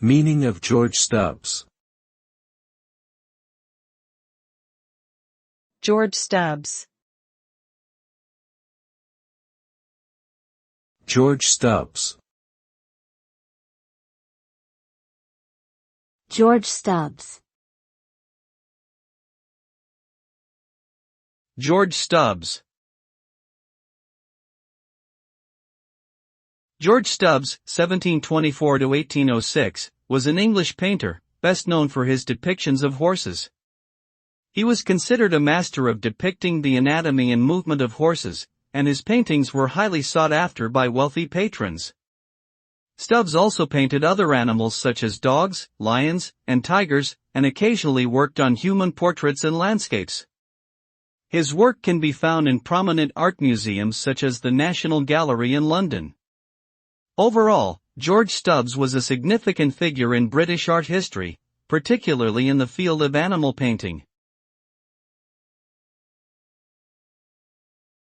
Meaning of George Stubbs. George Stubbs. George Stubbs. George Stubbs. George Stubbs. George Stubbs, 1724–1806, was an English painter, best known for his depictions of horses. He was considered a master of depicting the anatomy and movement of horses, and his paintings were highly sought after by wealthy patrons. Stubbs also painted other animals such as dogs, lions, and tigers, and occasionally worked on human portraits and landscapes. His work can be found in prominent art museums such as the National Gallery in London. Overall, George Stubbs was a significant figure in British art history, particularly in the field of animal painting.